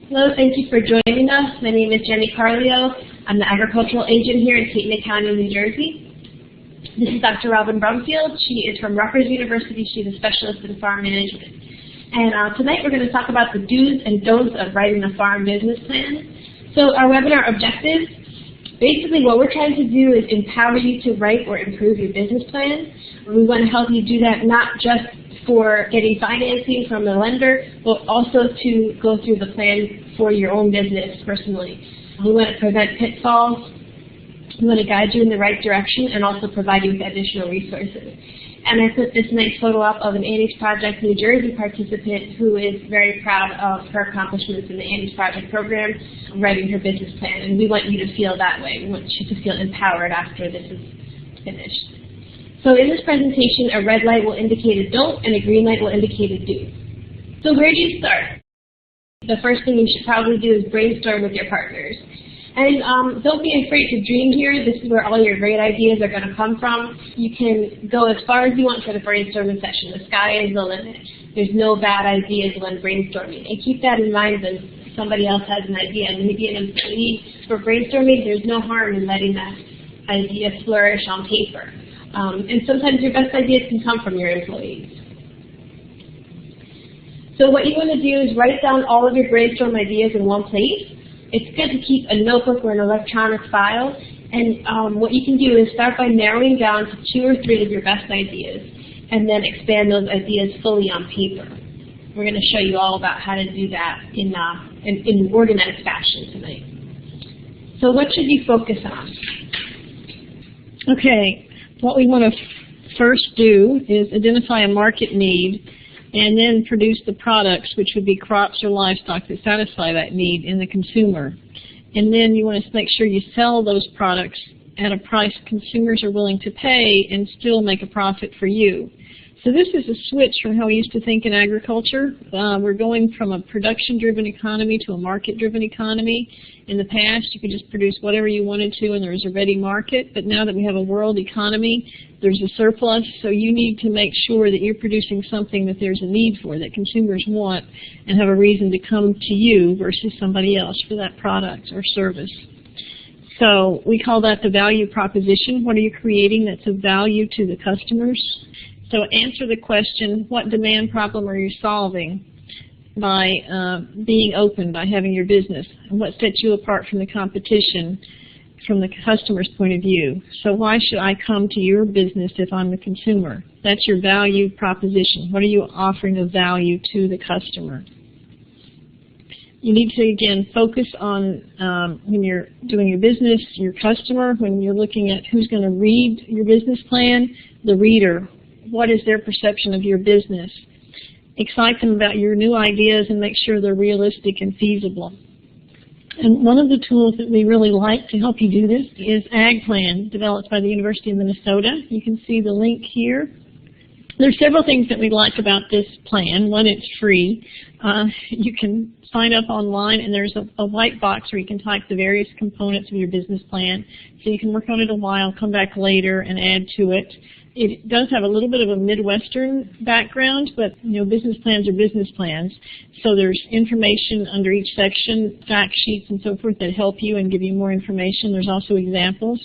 Hello, thank you for joining us. My name is Jenny Carlio. I'm the agricultural agent here in Caton County, New Jersey. This is Dr. Robin Brumfield. She is from Rutgers University. She's a specialist in farm management. And tonight we're going to talk about the do's and don'ts of writing a farm business plan. So our webinar objectives, basically what we're trying to do is empower you to write or improve your business plan. We want to help you do that not just for getting financing from the lender, but also to go through the plan for your own business personally. We want to prevent pitfalls. We want to guide you in the right direction and also provide you with additional resources. And I put this nice photo up of an Annie's Project New Jersey participant who is very proud of her accomplishments in the Annie's Project program, writing her business plan. And we want you to feel that way. We want you to feel empowered after this is finished. So in this presentation, a red light will indicate a don't and a green light will indicate a do. So where do you start? The first thing you should probably do is brainstorm with your partners. And don't be afraid to dream here. This is where all your great ideas are going to come from. You can go as far as you want for the brainstorming session. The sky is the limit. There's no bad ideas when brainstorming. And keep that in mind when somebody else has an idea. And maybe an employee for brainstorming, there's no harm in letting that idea flourish on paper. And sometimes your best ideas can come from your employees. So what you want to do is write down all of your brainstorm ideas in one place. It's good to keep a notebook or an electronic file. And what you can do is start by narrowing down to 2 or 3 of your best ideas and then expand those ideas fully on paper. We're going to show you all about how to do that in organized fashion tonight. So what should you focus on? Okay. What we want to first do is identify a market need and then produce the products, which would be crops or livestock, that satisfy that need in the consumer. And then you want to make sure you sell those products at a price consumers are willing to pay and still make a profit for you. So this is a switch from how we used to think in agriculture. We're going from a production-driven economy to a market-driven economy. In the past, you could just produce whatever you wanted to and there was a ready market. But now that we have a world economy, there's a surplus. So you need to make sure that you're producing something that there's a need for, that consumers want and have a reason to come to you versus somebody else for that product or service. So we call that the value proposition. What are you creating that's of value to the customers? So answer the question, what demand problem are you solving by being open, by having your business? And what sets you apart from the competition from the customer's point of view? So why should I come to your business if I'm the consumer? That's your value proposition. What are you offering of value to the customer? You need to, again, focus on, when you're doing your business, your customer, when you're looking at who's going to read your business plan, the reader. What is their perception of your business? Excite them about your new ideas and make sure they're realistic and feasible. And one of the tools that we really like to help you do this is AgPlan, developed by the University of Minnesota. You can see the link here. There's several things that we like about this plan. One, it's free. You can sign up online, and there's a white box where you can type the various components of your business plan. So you can work on it a while, come back later, and add to it. It does have a little bit of a Midwestern background, but business plans are business plans. So there's information under each section, fact sheets and so forth that help you and give you more information. There's also examples.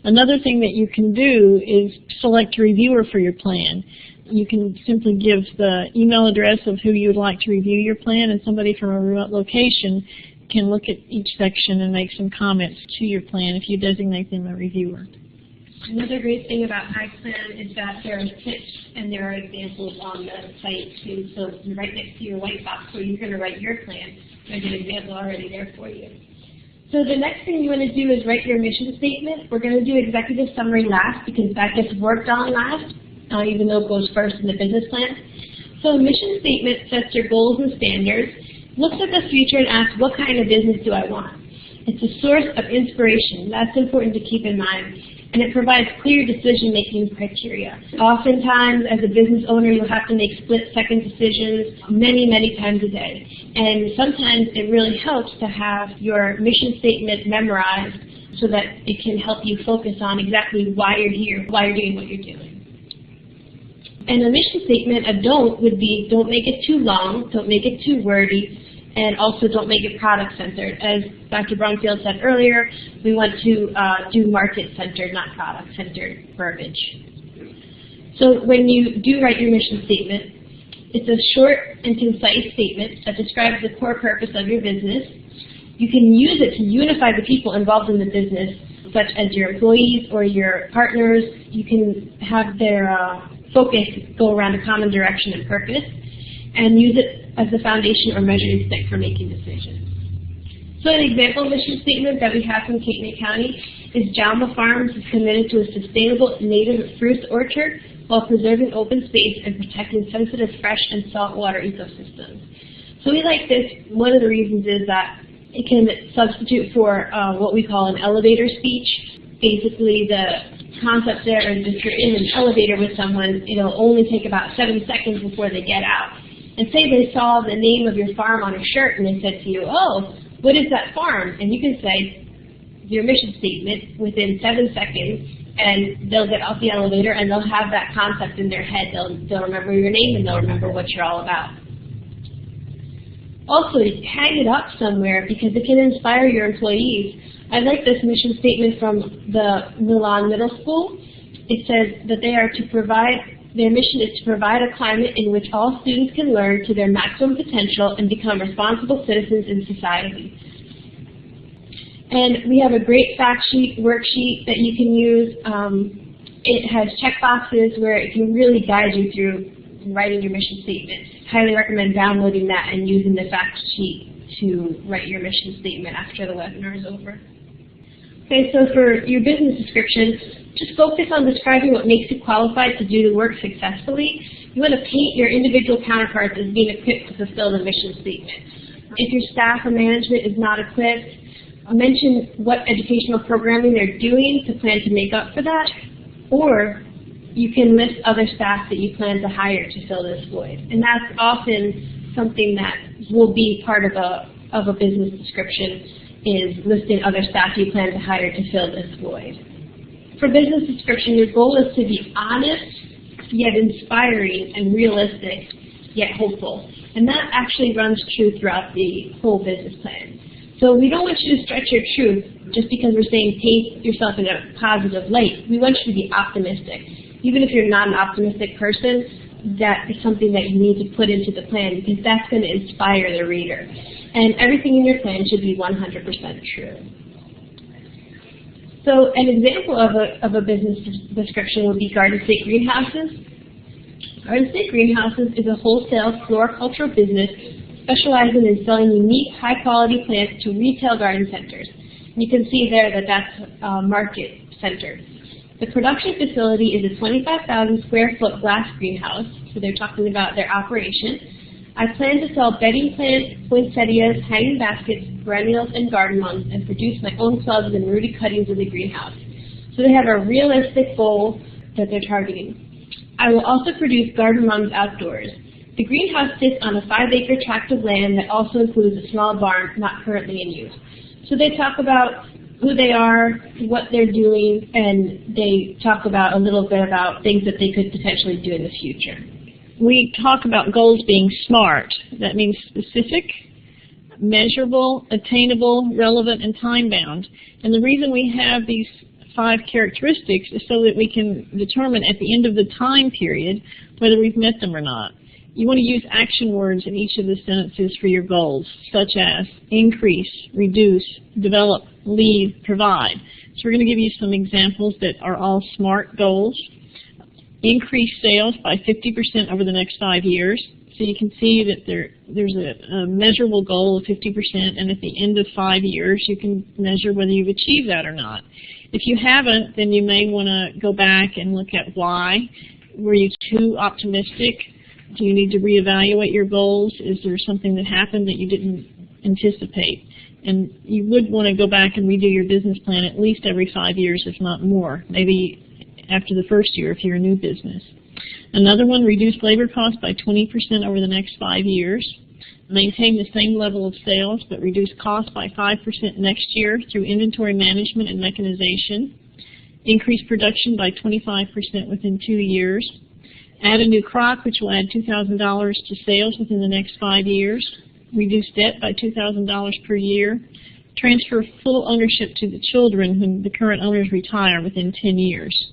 Another thing that you can do is select a reviewer for your plan. You can simply give the email address of who you would like to review your plan, and somebody from a remote location can look at each section and make some comments to your plan if you designate them a reviewer. Another great thing about AgPlan is that there are tips and there are examples on the site too. So right next to your white box where you're going to write your plan, there's an example already there for you. So the next thing you want to do is write your mission statement. We're going to do executive summary last because that gets worked on last, even though it goes first in the business plan. So a mission statement sets your goals and standards, looks at the future and asks, what kind of business do I want? It's a source of inspiration. That's important to keep in mind. And it provides clear decision-making criteria. Oftentimes, as a business owner, you'll have to make split-second decisions many, many times a day. And sometimes it really helps to have your mission statement memorized so that it can help you focus on exactly why you're here, why you're doing what you're doing. And a mission statement, a don't, would be don't make it too long, don't make it too wordy, And also don't make it product-centered. As Dr. Brumfield said earlier, we want to do market-centered, not product-centered verbiage. So when you do write your mission statement, it's a short and concise statement that describes the core purpose of your business. You can use it to unify the people involved in the business, such as your employees or your partners. You can have their focus go around a common direction and purpose, and use it as the foundation or measuring stick for making decisions. So an example mission statement that we have from Cape County is Jalma Farms is committed to a sustainable native fruit orchard while preserving open space and protecting sensitive fresh and saltwater ecosystems. So we like this. One of the reasons is that it can substitute for what we call an elevator speech. Basically, the concept there is if you're in an elevator with someone, it'll only take about 7 seconds before they get out. And say they saw the name of your farm on a shirt and they said to you, "Oh, what is that farm?" And you can say your mission statement within 7 seconds, and they'll get off the elevator and they'll have that concept in their head. They'll remember your name and they'll remember what you're all about. Also, hang it up somewhere because it can inspire your employees. I like this mission statement from the Milan Middle School. It says that their mission is to provide a climate in which all students can learn to their maximum potential and become responsible citizens in society. And we have a great fact sheet, worksheet that you can use. It has checkboxes where it can really guide you through writing your mission statement. Highly recommend downloading that and using the fact sheet to write your mission statement after the webinar is over. Okay, so for your business description, just focus on describing what makes you qualified to do the work successfully. You want to paint your individual counterparts as being equipped to fulfill the mission statement. If your staff or management is not equipped, mention what educational programming they're doing to plan to make up for that, or you can list other staff that you plan to hire to fill this void. And that's often something that will be part of a business description, is listing other staff you plan to hire to fill this void. For business description, your goal is to be honest, yet inspiring, and realistic, yet hopeful. And that actually runs true throughout the whole business plan. So we don't want you to stretch your truth just because we're saying paint yourself in a positive light. We want you to be optimistic. Even if you're not an optimistic person, that is something that you need to put into the plan because that's going to inspire the reader. And everything in your plan should be 100% true. So an example of a business description would be Garden State Greenhouses. Garden State Greenhouses is a wholesale floricultural business specializing in selling unique, high-quality plants to retail garden centers. And you can see there that that's market-centered. The production facility is a 25,000 square foot glass greenhouse, so they're talking about their operation. I plan to sell bedding plants, poinsettias, hanging baskets, perennials, and garden mums, and produce my own clubs and rooted cuttings in the greenhouse. So they have a realistic goal that they're targeting. I will also produce garden mums outdoors. The greenhouse sits on a 5-acre tract of land that also includes a small barn not currently in use. So they talk about who they are, what they're doing, and they talk about a little bit about things that they could potentially do in the future. We talk about goals being SMART. That means specific, measurable, attainable, relevant, and time-bound. And the reason we have these 5 characteristics is so that we can determine at the end of the time period whether we've met them or not. You want to use action words in each of the sentences for your goals, such as increase, reduce, develop, lead, provide. So we're going to give you some examples that are all SMART goals. Increase sales by 50% over the next 5 years. So you can see that there's a measurable goal of 50%, and at the end of 5 years you can measure whether you've achieved that or not. If you haven't, then you may want to go back and look at why. Were you too optimistic? Do you need to reevaluate your goals? Is there something that happened that you didn't anticipate? And you would want to go back and redo your business plan at least every 5 years, if not more. Maybe after the first year if you're a new business. Another one, reduce labor costs by 20% over the next 5 years. Maintain the same level of sales, but reduce costs by 5% next year through inventory management and mechanization. Increase production by 25% within 2 years. Add a new crop, which will add $2,000 to sales within the next 5 years. reduce debt by $2,000 per year, transfer full ownership to the children when the current owners retire within 10 years.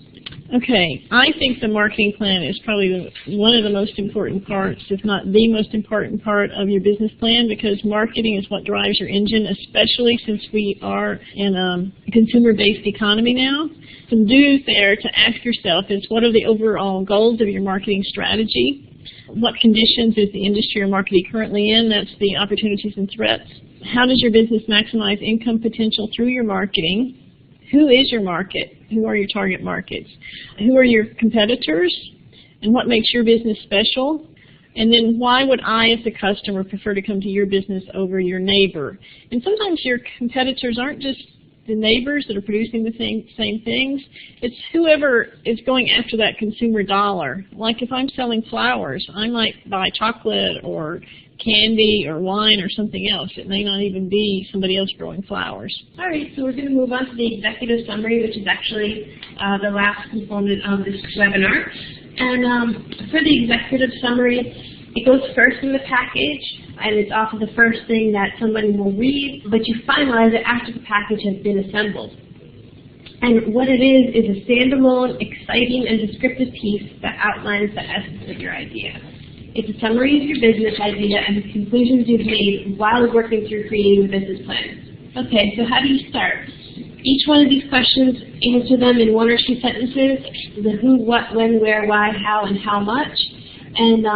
Okay, I think the marketing plan is probably one of the most important parts, if not the most important part of your business plan, because marketing is what drives your engine, especially since we are in a consumer-based economy now. Some do's there to ask yourself is, what are the overall goals of your marketing strategy? What conditions is the industry or market currently in? That's the opportunities and threats. How does your business maximize income potential through your marketing? Who is your market? Who are your target markets? Who are your competitors? And what makes your business special? And then why would I, as a customer, prefer to come to your business over your neighbor? And sometimes your competitors aren't just the neighbors that are producing the same things. It's whoever is going after that consumer dollar. Like if I'm selling flowers, I might buy chocolate or candy or wine or something else. It may not even be somebody else growing flowers. All right, so we're going to move on to the executive summary, which is actually the last component of this webinar. And for the executive summary, it goes first in the package, and it's often the first thing that somebody will read, but you finalize it after the package has been assembled. And what it is a standalone, exciting, and descriptive piece that outlines the essence of your idea. It's a summary of your business idea and the conclusions you've made while working through creating the business plan. Okay, so how do you start? Each one of these questions, answer them in 1 or 2 sentences, the who, what, when, where, why, how, and how much. And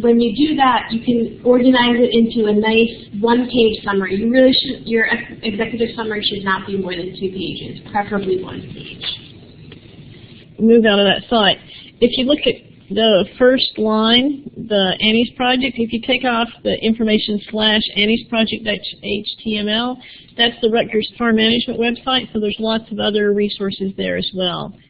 when you do that, you can organize it into a nice 1-page summary. You really should, your executive summary should not be more than 2 pages, preferably 1 page. Move out of that site. If you look at the first line, the Annie's Project, if you take off the information /AnniesProject.html, that's the Rutgers Farm Management website, so there's lots of other resources there as well.